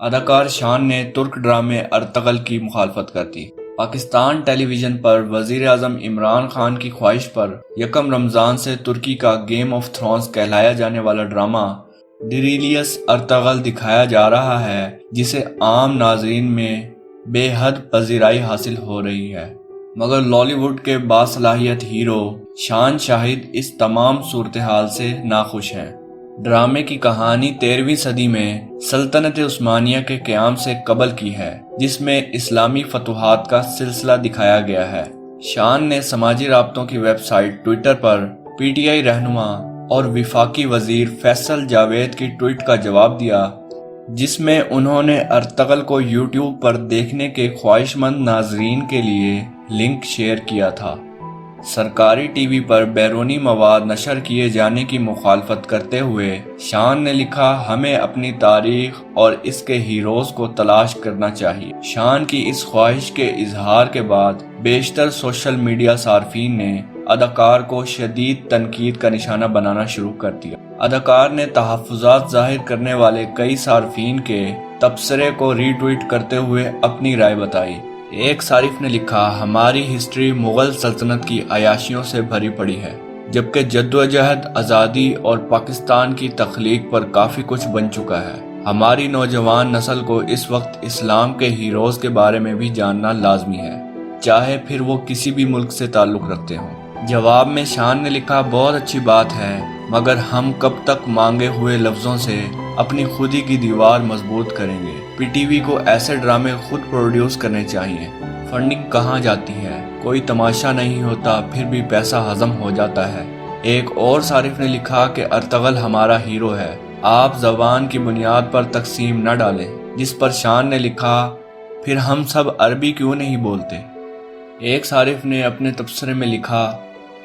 اداکار شان نے ترک ڈرامے ارطغرل کی مخالفت کر دی۔ پاکستان ٹیلی ویژن پر وزیر اعظم عمران خان کی خواہش پر یکم رمضان سے ترکی کا گیم آف تھرونز کہلایا جانے والا ڈرامہ ڈیریلیس ارطغرل دکھایا جا رہا ہے، جسے عام ناظرین میں بے حد پذیرائی حاصل ہو رہی ہے، مگر لالی ووڈ کے باصلاحیت ہیرو شان شاہد اس تمام صورتحال سے ناخوش ہیں۔ ڈرامے کی کہانی 13ویں صدی میں سلطنت عثمانیہ کے قیام سے قبل کی ہے، جس میں اسلامی فتوحات کا سلسلہ دکھایا گیا ہے۔ شان نے سماجی رابطوں کی ویب سائٹ ٹویٹر پر پی ٹی آئی رہنما اور وفاقی وزیر فیصل جاوید کی ٹویٹ کا جواب دیا، جس میں انہوں نے ارطغرل کو یوٹیوب پر دیکھنے کے خواہش مند ناظرین کے لیے لنک شیئر کیا تھا۔ سرکاری ٹی وی پر بیرونی مواد نشر کیے جانے کی مخالفت کرتے ہوئے شان نے لکھا، ہمیں اپنی تاریخ اور اس کے ہیروز کو تلاش کرنا چاہیے۔ شان کی اس خواہش کے اظہار کے بعد بیشتر سوشل میڈیا صارفین نے اداکار کو شدید تنقید کا نشانہ بنانا شروع کر دیا۔ اداکار نے تحفظات ظاہر کرنے والے کئی صارفین کے تبصرے کو ری ٹویٹ کرتے ہوئے اپنی رائے بتائی۔ ایک صارف نے لکھا، ہماری ہسٹری مغل سلطنت کی عیاشیوں سے بھری پڑی ہے، جبکہ جدوجہد آزادی اور پاکستان کی تخلیق پر کافی کچھ بن چکا ہے۔ ہماری نوجوان نسل کو اس وقت اسلام کے ہیروز کے بارے میں بھی جاننا لازمی ہے، چاہے پھر وہ کسی بھی ملک سے تعلق رکھتے ہوں۔ جواب میں شان نے لکھا، بہت اچھی بات ہے، مگر ہم کب تک مانگے ہوئے لفظوں سے اپنی خودی کی دیوار مضبوط کریں گے؟ پی ٹی وی کو ایسے ڈرامے خود پروڈیوس کرنے چاہیے۔ فنڈنگ کہاں جاتی ہے؟ کوئی تماشا نہیں ہوتا، پھر بھی پیسہ ہضم ہو جاتا ہے۔ ایک اور صارف نے لکھا کہ ارطغرل ہمارا ہیرو ہے، آپ زبان کی بنیاد پر تقسیم نہ ڈالیں، جس پر شان نے لکھا، پھر ہم سب عربی کیوں نہیں بولتے؟ ایک صارف نے اپنے تبصرے میں لکھا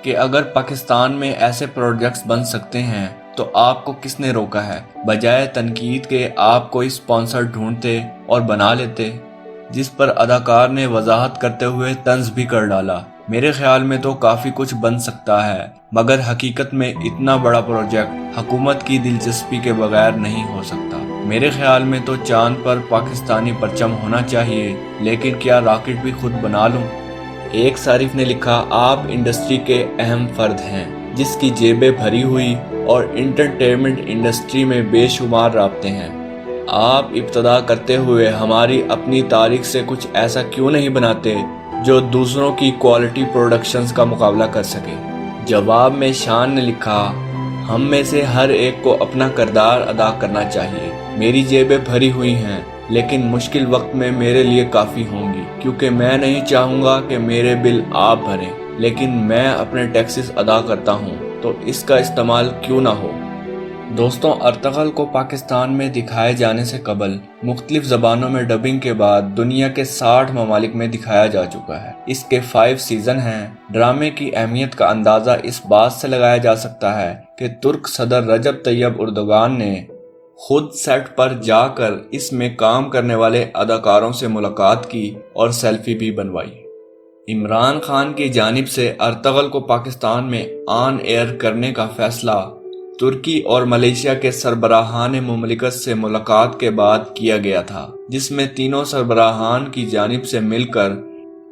کہ اگر پاکستان میں ایسے پروجیکٹس بن سکتے ہیں تو آپ کو کس نے روکا ہے؟ بجائے تنقید کے آپ کوئی اسپانسر ڈھونڈتے اور بنا لیتے، جس پر اداکار نے وضاحت کرتے ہوئے طنز بھی کر ڈالا، میرے خیال میں تو کافی کچھ بن سکتا ہے، مگر حقیقت میں اتنا بڑا پروجیکٹ حکومت کی دلچسپی کے بغیر نہیں ہو سکتا۔ میرے خیال میں تو چاند پر پاکستانی پرچم ہونا چاہیے، لیکن کیا راکٹ بھی خود بنا لوں؟ ایک صارف نے لکھا، آپ انڈسٹری کے اہم فرد ہیں، جس کی جیبیں بھری ہوئی اور انٹرٹینمنٹ انڈسٹری میں بے شمار رابطے ہیں۔ آپ ابتدا کرتے ہوئے ہماری اپنی تاریخ سے کچھ ایسا کیوں نہیں بناتے جو دوسروں کی کوالٹی پروڈکشنز کا مقابلہ کر سکے؟ جواب میں شان نے لکھا، ہم میں سے ہر ایک کو اپنا کردار ادا کرنا چاہیے۔ میری جیبیں بھری ہوئی ہیں، لیکن مشکل وقت میں میرے لیے کافی ہوں گی، کیونکہ میں نہیں چاہوں گا کہ میرے بل آپ بھریں، لیکن میں اپنے ٹیکسز ادا کرتا ہوں، تو اس کا استعمال کیوں نہ ہو؟ دوستوں، ارطغرل کو پاکستان میں دکھائے جانے سے قبل مختلف زبانوں میں ڈبنگ کے بعد دنیا کے 60 ممالک میں دکھایا جا چکا ہے۔ اس کے 5 سیزن ہیں۔ ڈرامے کی اہمیت کا اندازہ اس بات سے لگایا جا سکتا ہے کہ ترک صدر رجب طیب اردوغان نے خود سیٹ پر جا کر اس میں کام کرنے والے اداکاروں سے ملاقات کی اور سیلفی بھی بنوائی۔ عمران خان کی جانب سے ارطغرل کو پاکستان میں آن ایئر کرنے کا فیصلہ ترکی اور ملیشیا کے سربراہان مملکت سے ملاقات کے بعد کیا گیا تھا، جس میں تینوں سربراہان کی جانب سے مل کر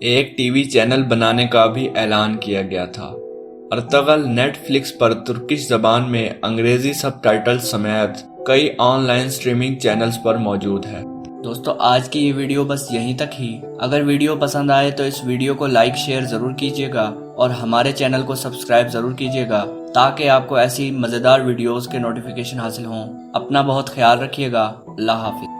ایک ٹی وی چینل بنانے کا بھی اعلان کیا گیا تھا۔ ارطغرل نیٹ فلکس پر ترکش زبان میں انگریزی سب ٹائٹل سمیت کئی آن لائن سٹریمنگ چینلز پر موجود ہے۔ دوستو، آج کی یہ ویڈیو بس یہیں تک ہی۔ اگر ویڈیو پسند آئے تو اس ویڈیو کو لائک شیئر ضرور کیجیے گا اور ہمارے چینل کو سبسکرائب ضرور کیجیے گا، تاکہ آپ کو ایسی مزیدار ویڈیوز کے نوٹیفیکیشن حاصل ہوں۔ اپنا بہت خیال رکھیے گا۔ اللہ حافظ۔